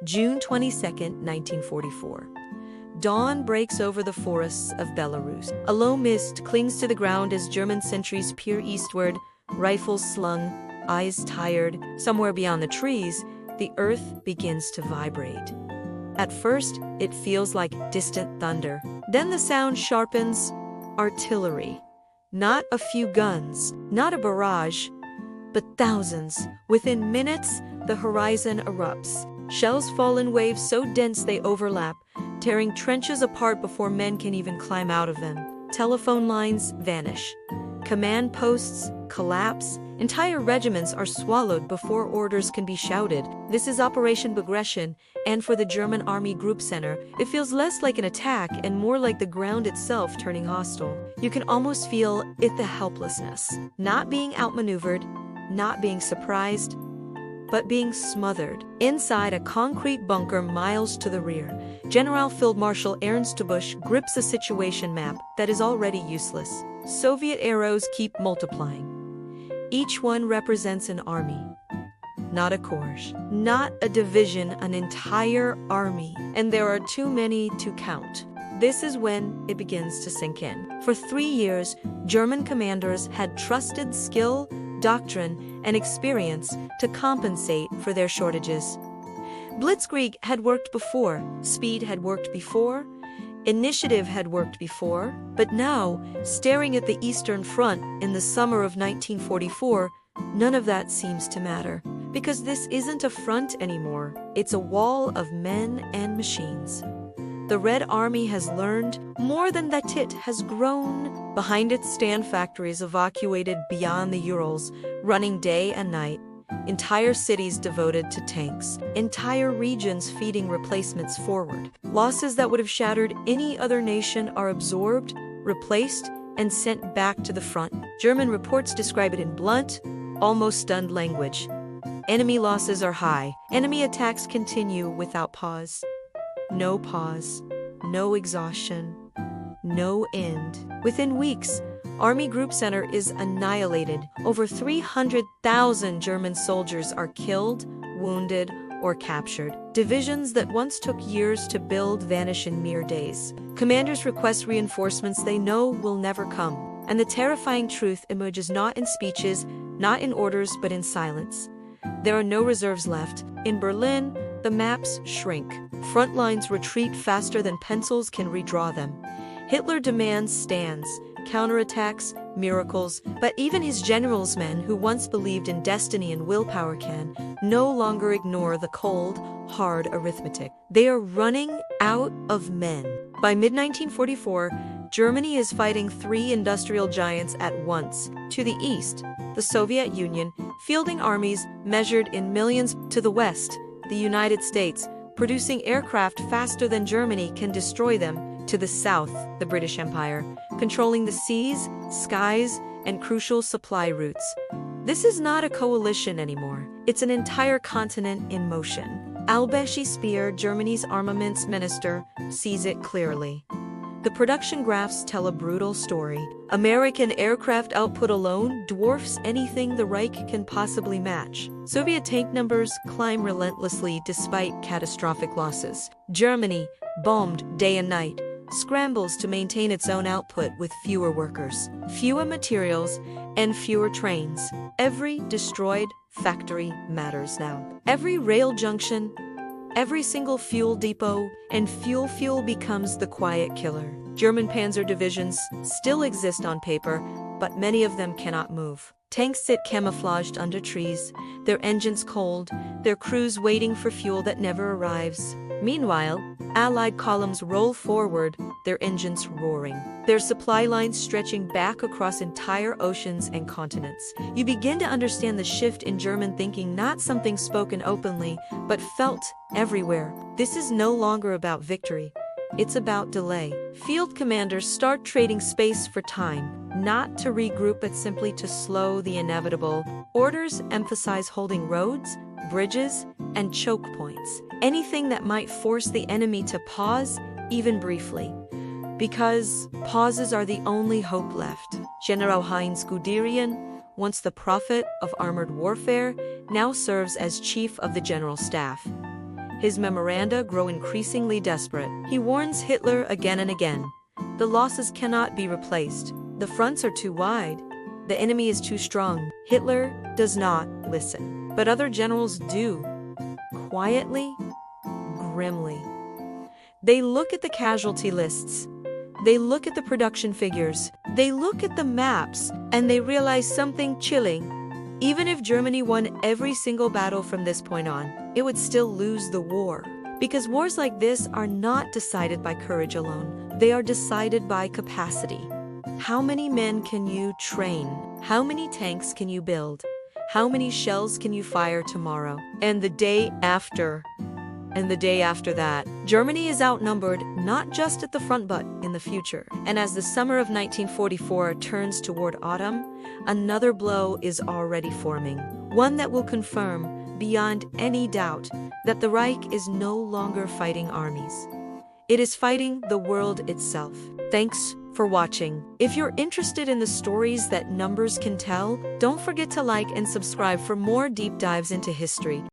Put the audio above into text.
June 22, 1944. Dawn breaks over the forests of Belarus. A low mist clings to the ground as German sentries peer eastward, rifles slung, eyes tired. Somewhere beyond the trees, the earth begins to vibrate. At first, it feels like distant thunder. Then the sound sharpens. Artillery. Not a few guns, not a barrage, but thousands. Within minutes, the horizon erupts. Shells fall in waves so dense they overlap, tearing trenches apart before men can even climb out of them. Telephone lines vanish. Command posts collapse. Entire regiments are swallowed before orders can be shouted. This is Operation Begression, and for the German Army Group Center, it feels less like an attack and more like the ground itself turning hostile. You can almost feel the helplessness. Not being outmaneuvered, not being surprised, but being smothered. Inside a concrete bunker miles to the rear, General Field Marshal Ernst Busch grips a situation map that is already useless. Soviet arrows keep multiplying. Each one represents an army, not a corps, not a division, an entire army. And there are too many to count. This is when it begins to sink in. For 3 years, German commanders had trusted skill, doctrine, and experience to compensate for their shortages. Blitzkrieg had worked before, speed had worked before, initiative had worked before, but now, staring at the Eastern Front in the summer of 1944, none of that seems to matter. Because this isn't a front anymore, it's a wall of men and machines. The Red Army has learned more than that it has grown. Behind it stand factories evacuated beyond the Urals, running day and night. Entire cities devoted to tanks. Entire regions feeding replacements forward. Losses that would have shattered any other nation are absorbed, replaced, and sent back to the front. German reports describe it in blunt, almost stunned language. Enemy losses are high. Enemy attacks continue without pause. No pause, no exhaustion, no end. Within weeks, Army Group Center is annihilated. Over 300,000 German soldiers are killed, wounded, or captured. Divisions that once took years to build vanish in mere days. Commanders request reinforcements they know will never come. And the terrifying truth emerges not in speeches, not in orders, but in silence. There are no reserves left. In Berlin, the maps shrink. Front lines retreat faster than pencils can redraw them. Hitler demands stands, counterattacks, miracles, but even his general's men who once believed in destiny and willpower can no longer ignore the cold, hard arithmetic. They are running out of men. By mid-1944, Germany is fighting 3 industrial giants at once. To the east, the Soviet Union, fielding armies measured in millions. To the west, the United States, producing aircraft faster than Germany can destroy them. To the south, the British Empire, controlling the seas, skies, and crucial supply routes. This is not a coalition anymore. It's an entire continent in motion. Albrecht Speer, Germany's armaments minister, sees it clearly. The production graphs tell a brutal story. American aircraft output alone dwarfs anything the Reich can possibly match. Soviet tank numbers climb relentlessly despite catastrophic losses. Germany, bombed day and night, scrambles to maintain its own output with fewer workers, fewer materials, and fewer trains. Every destroyed factory matters now. Every rail junction, every single fuel depot, and fuel becomes the quiet killer. German panzer divisions still exist on paper, but many of them cannot move. Tanks sit camouflaged under trees, their engines cold, their crews waiting for fuel that never arrives. Meanwhile, Allied columns roll forward, their engines roaring, their supply lines stretching back across entire oceans and continents. You begin to understand the shift in German thinking, not something spoken openly, but felt everywhere. This is no longer about victory. It's about delay. Field commanders start trading space for time, not to regroup but simply to slow the inevitable. Orders emphasize holding roads, bridges, and choke points. Anything that might force the enemy to pause, even briefly. Because pauses are the only hope left. General Heinz Guderian, once the prophet of armored warfare, now serves as chief of the general staff. His memoranda grow increasingly desperate. He warns Hitler again and again. The losses cannot be replaced. The fronts are too wide. The enemy is too strong. Hitler does not listen. But other generals do. Quietly, grimly. They look at the casualty lists. They look at the production figures. They look at the maps, and they realize something chilling. Even if Germany won every single battle from this point on, it would still lose the war. Because wars like this are not decided by courage alone. They are decided by capacity. How many men can you train? How many tanks can you build? How many shells can you fire tomorrow? And the day after? And the day after that? Germany is outnumbered not just at the front but in the future. And as the summer of 1944 turns toward autumn, another blow is already forming. One that will confirm, beyond any doubt, that the Reich is no longer fighting armies. It is fighting the world itself. Thanks for watching. If you're interested in the stories that numbers can tell, don't forget to like and subscribe for more deep dives into history.